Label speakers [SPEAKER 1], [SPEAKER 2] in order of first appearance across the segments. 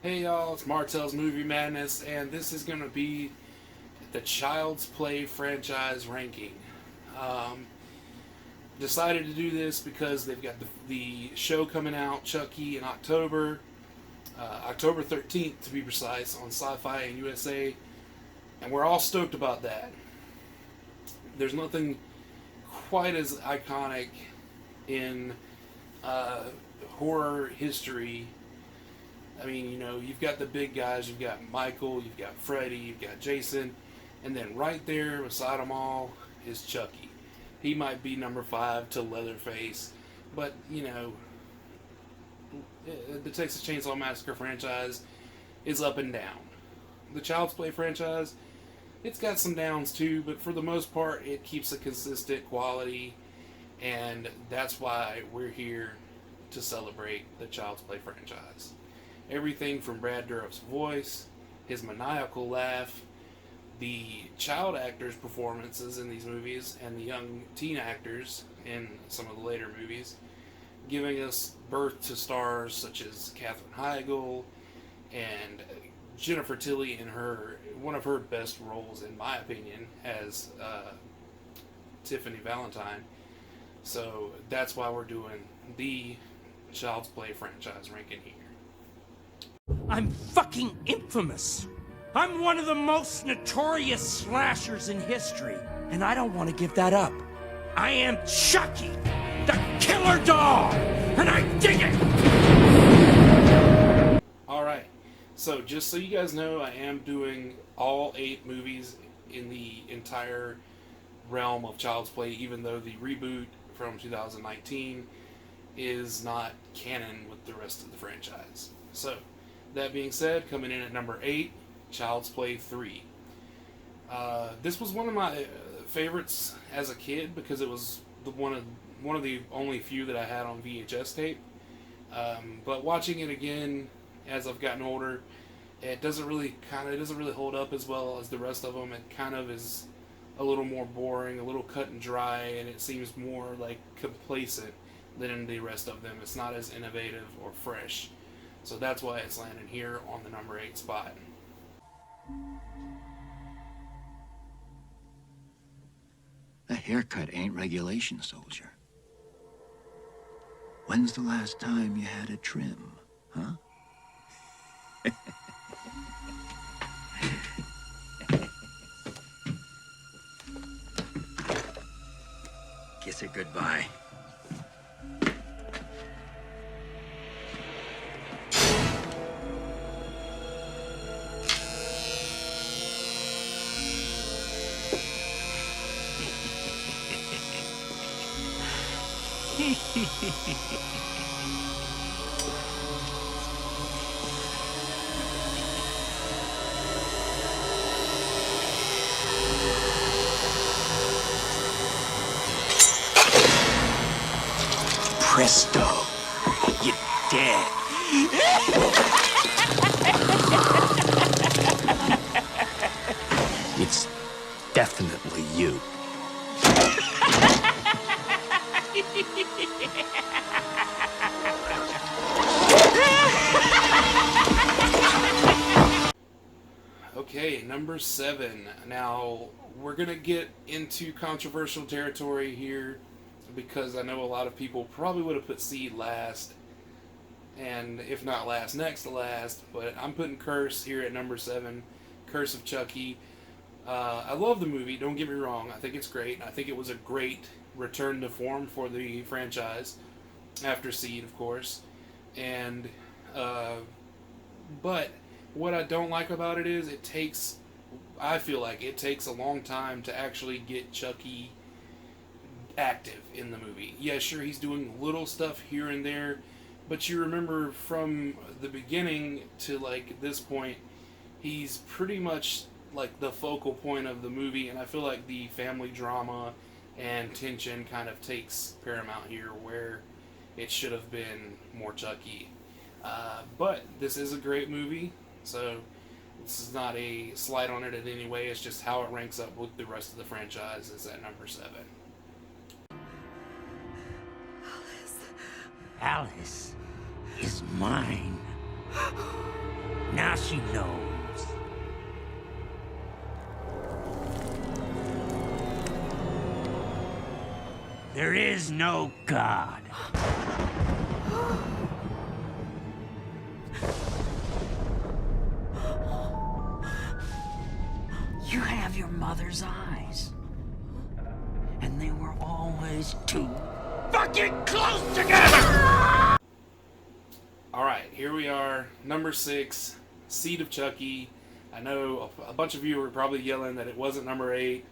[SPEAKER 1] Hey y'all, it's Martell's Movie Madness, and this is going to be the Child's Play franchise ranking. Um, Decided to do this because they've got the show coming out, Chucky, in October, October 13th to be precise, on Sci-Fi and USA, and we're all stoked about that. There's nothing quite as iconic in uh, horror history. I mean, you've got the big guys. You've got Michael, you've got Freddy, you've got Jason, and then right there beside them all is Chucky. He might be number 5 to Leatherface, but the Texas Chainsaw Massacre franchise is up and down. The Child's Play franchise, it's got some downs too, but for the most part, it keeps a consistent quality, and that's why we're here to celebrate the Child's Play franchise. Everything from Brad Dourif's voice, his maniacal laugh, the child actors' performances in these movies, and the young teen actors in some of the later movies, giving us birth to stars such as Katherine Heigl and Jennifer Tilly in one of her best roles, in my opinion, as Tiffany Valentine. So that's why we're doing the Child's Play franchise ranking here.
[SPEAKER 2] I'm fucking infamous. I'm one of the most notorious slashers in history, and I don't want to give that up. I am Chucky, the killer dog, and I dig it!
[SPEAKER 1] Alright, so just so you guys know, I am doing all 8 movies in the entire realm of Child's Play, even though the reboot from 2019 is not canon with the rest of the franchise. So, that being said, coming in at number 8, Child's Play 3. This was one of my favorites as a kid because it was one of the only few that I had on VHS tape. But watching it again as I've gotten older, it doesn't really hold up as well as the rest of them. It kind of is a little more boring, a little cut and dry, and it seems more like complacent than in the rest of them. It's not as innovative or fresh. So that's why it's landing here on the number 8 spot.
[SPEAKER 3] A haircut ain't regulation, soldier. When's the last time you had a trim, huh? Kiss it goodbye. Presto, you're dead. It's definitely you.
[SPEAKER 1] Okay, number 7. Now, we're going to get into controversial territory here because I know a lot of people probably would have put Seed last, and if not last, next to last, but I'm putting Curse here at number 7, Curse of Chucky. I love the movie, don't get me wrong. I think it's great. I think it was a great return to form for the franchise, after Seed, of course. And, but what I don't like about it is I feel like it takes a long time to actually get Chucky active in the movie. Yeah, sure, he's doing little stuff here and there, but you remember from the beginning to like this point, he's pretty much like the focal point of the movie, and I feel like the family drama and tension kind of takes paramount here where it should have been more Chucky. But this is a great movie, so this is not a slight on it in any way. It's just how it ranks up with the rest of the franchise is at number 7.
[SPEAKER 2] Alice is mine. Now she knows. There is no God.
[SPEAKER 4] You have your mother's eyes. And they were always too fucking close together!
[SPEAKER 1] Alright, here we are, number 6, Seed of Chucky. I know a bunch of you were probably yelling that it wasn't number 8.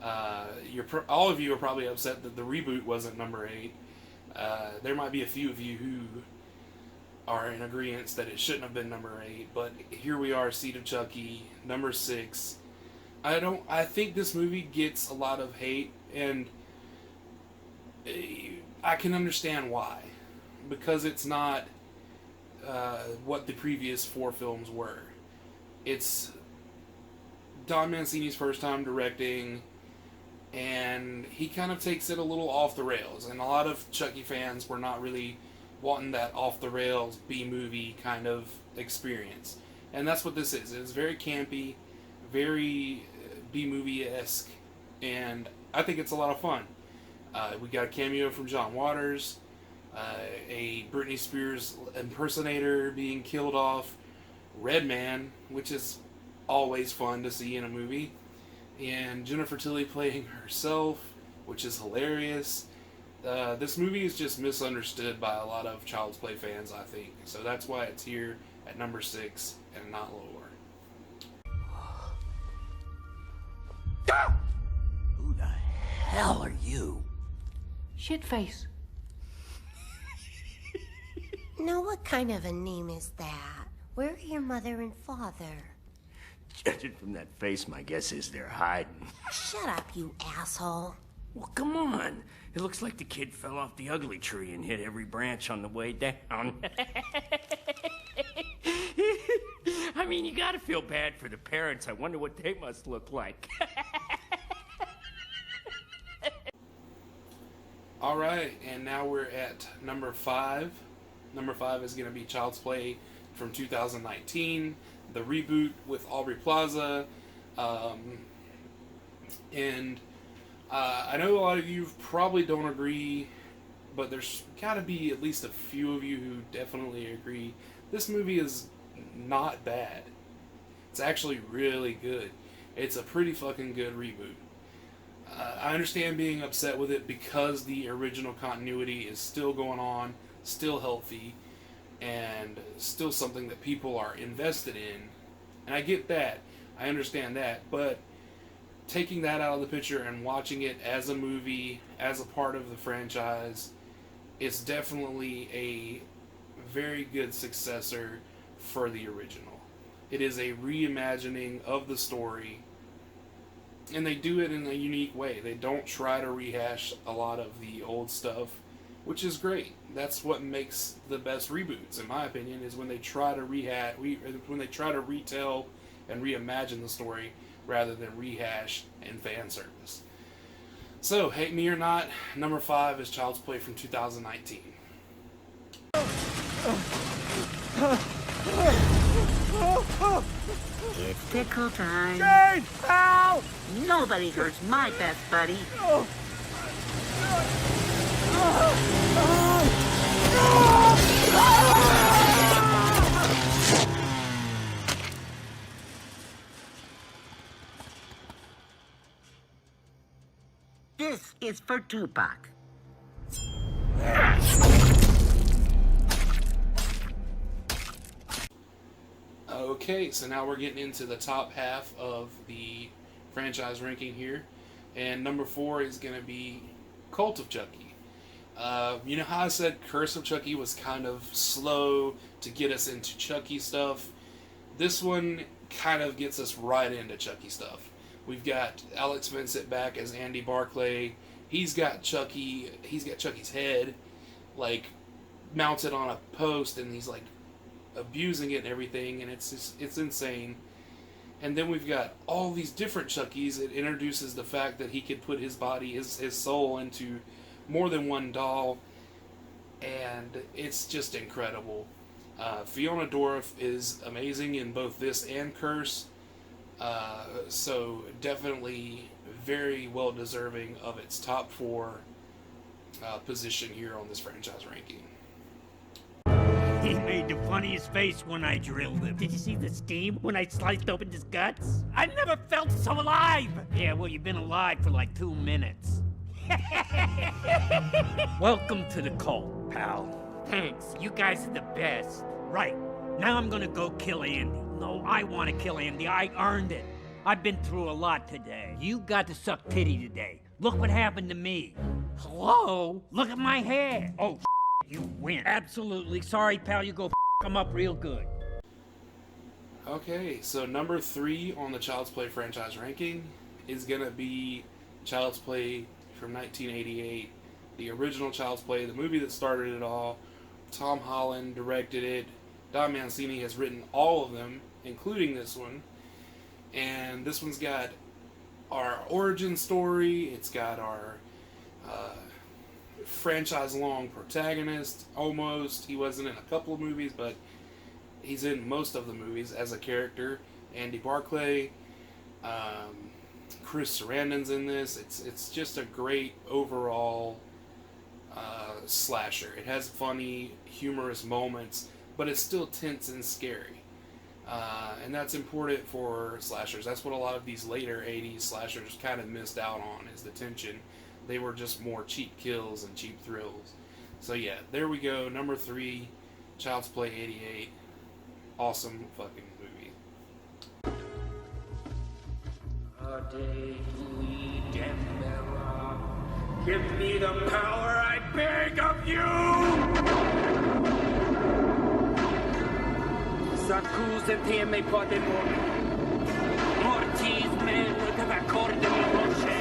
[SPEAKER 1] All of you are probably upset that the reboot wasn't number 8. There might be a few of you who are in agreement that it shouldn't have been number 8, but here we are, Seed of Chucky, number 6. I think this movie gets a lot of hate, and I can understand why. Because it's not what the previous 4 films were. It's Don Mancini's first time directing, and he kind of takes it a little off the rails, and a lot of Chucky fans were not really wanting that off the rails B-movie kind of experience. And that's what this is. It's very campy, very B-movie-esque, and I think it's a lot of fun. We got a cameo from John Waters, a Britney Spears impersonator being killed off, Redman, which is always fun to see in a movie, and Jennifer Tilly playing herself, which is hilarious. This movie is just misunderstood by a lot of Child's Play fans, I think. So that's why it's here at number 6 and not lower.
[SPEAKER 4] Who the hell are you?
[SPEAKER 5] Shitface.
[SPEAKER 6] Now, what kind of a name is that? Where are your mother and father?
[SPEAKER 3] Judging from that face, my guess is they're hiding.
[SPEAKER 6] Shut up, you asshole.
[SPEAKER 2] Well, come on. It looks like the kid fell off the ugly tree and hit every branch on the way down. I mean, you gotta feel bad for the parents. I wonder what they must look like.
[SPEAKER 1] Alright, and now we're at number 5. Number 5 is going to be Child's Play from 2019, the reboot with Aubrey Plaza. And I know a lot of you probably don't agree, but there's got to be at least a few of you who definitely agree. This movie is not bad. It's actually really good. It's a pretty fucking good reboot. I understand being upset with it because the original continuity is still going on, still healthy, and still something that people are invested in. And I get that. I understand that. But taking that out of the picture and watching it as a movie, as a part of the franchise, it's definitely a very good successor for the original. It is a reimagining of the story, and they do it in a unique way. They don't try to rehash a lot of the old stuff, which is great. That's what makes the best reboots, in my opinion, is when they try to when they try to retell and reimagine the story rather than rehash and fan service. So, hate me or not, number 5 is Child's Play from 2019.
[SPEAKER 5] It's pickle time.
[SPEAKER 2] Jane! Ow!
[SPEAKER 5] Nobody hurts my best buddy. This is for Tupac.
[SPEAKER 1] Okay, so now we're getting into the top half of the franchise ranking here. And number 4 is going to be Cult of Chucky. You know how I said Curse of Chucky was kind of slow to get us into Chucky stuff? This one kind of gets us right into Chucky stuff. We've got Alex Vincent back as Andy Barclay. He's got Chucky's head, like, mounted on a post, and he's, like, abusing it and everything, and it's insane. And then we've got all these different Chuckies. It introduces the fact that he could put his body, his soul into more than one doll, and it's just incredible. Fiona Dorff is amazing in both this and Curse, so definitely very well deserving of its top 4 position here on this franchise ranking.
[SPEAKER 2] He made the funniest face when I drilled him. Did you see the steam when I sliced open his guts? I never felt so alive! Yeah, well, you've been alive for like 2 minutes. Welcome to the cult, pal. Thanks, you guys are the best. Right, now I'm gonna go kill Andy. No, I want to kill Andy. I earned it. I've been through a lot today. You got to suck titty today. Look what happened to me. Hello? Look at my hair. Oh, you win. Absolutely. Sorry, pal. You go him up real good.
[SPEAKER 1] Okay, so number 3 on the Child's Play franchise ranking is gonna be Child's Play from 1988, the original Child's Play, the movie that started it all. Tom Holland directed it. Don Mancini has written all of them, including this one. And this one's got our origin story. It's got our franchise-long protagonist, almost. He wasn't in a couple of movies, but he's in most of the movies as a character. Andy Barclay, Chris Sarandon's in this. It's just a great overall slasher. It has funny, humorous moments, but it's still tense and scary. And that's important for slashers. That's what a lot of these later 80s slashers kind of missed out on, is the tension. They were just more cheap kills and cheap thrills. So yeah, there we go. Number 3, Child's Play 88. Awesome fucking movie.
[SPEAKER 2] Give me the power, I beg of you! S'accuse te me podemo. Mortis me te accorde mi voce.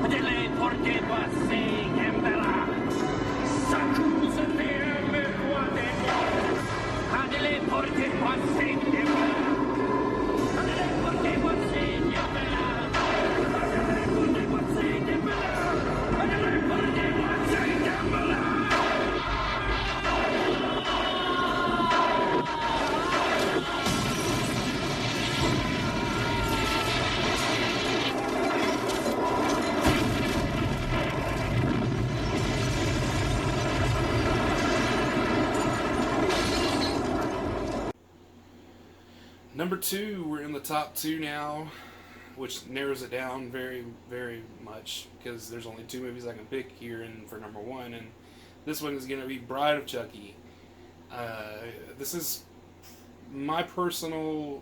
[SPEAKER 2] Delle porte basse gembela. S'accuse te me podemo. Delle porte basse gembela. Delle porte basse gembela. Delle porte basse gembela. Delle porte basse gembela.
[SPEAKER 1] Number 2, we're in the top 2 now, which narrows it down very, very much, because there's only 2 movies I can pick here and for number 1, and this one is going to be Bride of Chucky. This is my personal,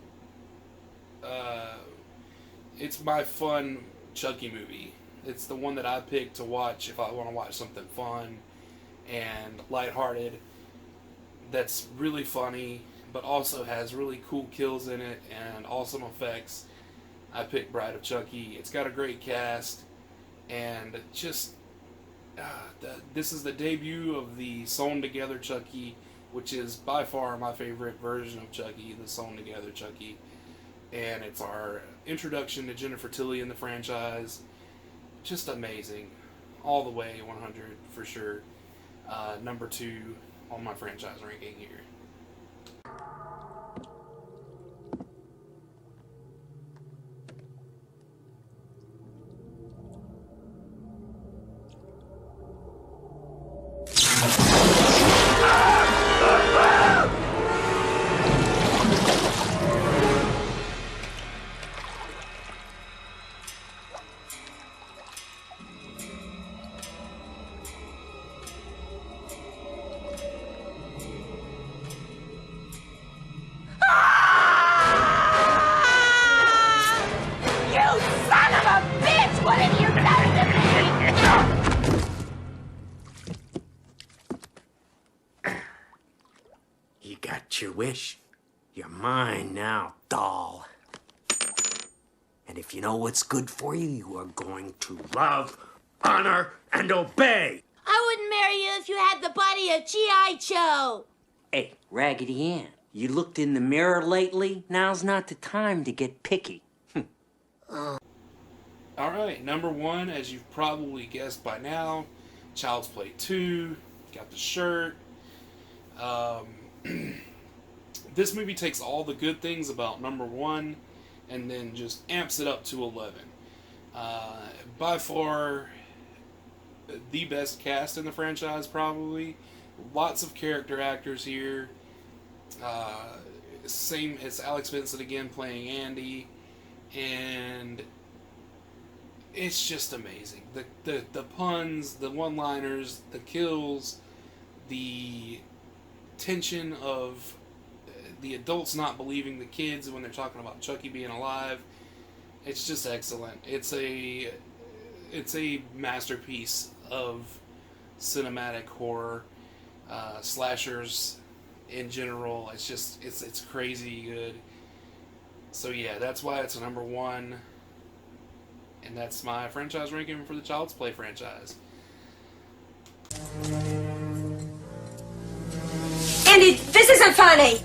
[SPEAKER 1] it's my fun Chucky movie. It's the one that I pick to watch if I want to watch something fun and lighthearted that's really funny, but also has really cool kills in it and awesome effects. I picked Bride of Chucky. It's got a great cast, and just this is the debut of the sewn together Chucky, which is by far my favorite version of Chucky, the sewn together Chucky. And it's our introduction to Jennifer Tilly in the franchise. Just amazing, all the way, 100 for sure. Number 2 on my franchise ranking here.
[SPEAKER 3] You got your wish. You're mine now, doll. And if you know what's good for you, you are going to love, honor, and obey.
[SPEAKER 6] I wouldn't marry you if you had the body of G.I. Joe.
[SPEAKER 4] Hey, Raggedy Ann, you looked in the mirror lately? Now's not the time to get picky.
[SPEAKER 1] Alright, number 1, as you've probably guessed by now, Child's Play 2. Got the shirt. This movie takes all the good things about number 1 and then just amps it up to 11. By far the best cast in the franchise, probably. Lots of character actors here. Same as Alex Vincent again playing Andy, and it's just amazing. The puns, the one-liners, the kills, the tension of the adults not believing the kids when they're talking about Chucky being alive. It's just excellent. It's a masterpiece of cinematic horror, slashers in general. It's crazy good. So yeah, that's why it's a number 1, and that's my franchise ranking for the Child's Play franchise.
[SPEAKER 7] Andy, this isn't funny!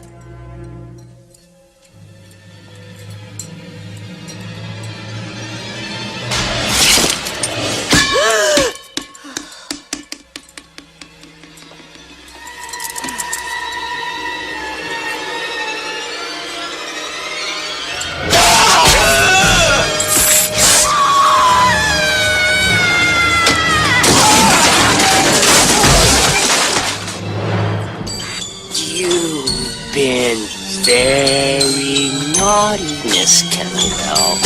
[SPEAKER 3] You've been very naughty, Miss Kendall.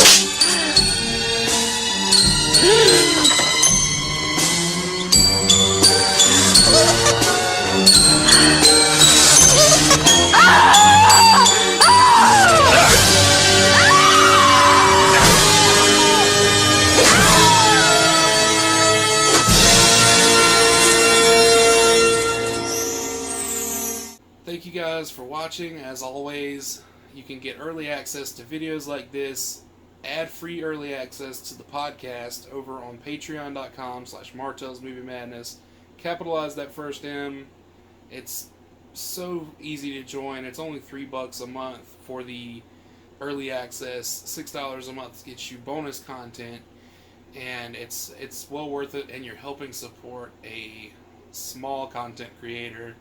[SPEAKER 1] Thank you guys for watching. As always, you can get early access to videos like this, ad-free early access to the podcast over on patreon.com/MartellsMovieMadness. Capitalize that first M. It's so easy to join. It's only $3 a month for the early access. $6 a month gets you bonus content, and it's well worth it, and you're helping support a small content creator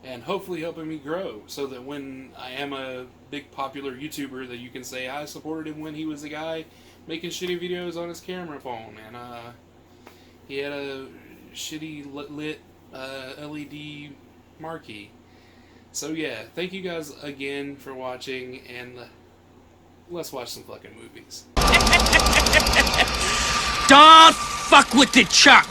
[SPEAKER 1] and hopefully helping me grow so that when I am a big popular YouTuber that you can say I supported him when he was a guy making shitty videos on his camera phone, and he had a shitty lit LED marquee. So yeah, thank you guys again for watching, and let's watch some fucking movies.
[SPEAKER 2] Don't fuck with the Chuck!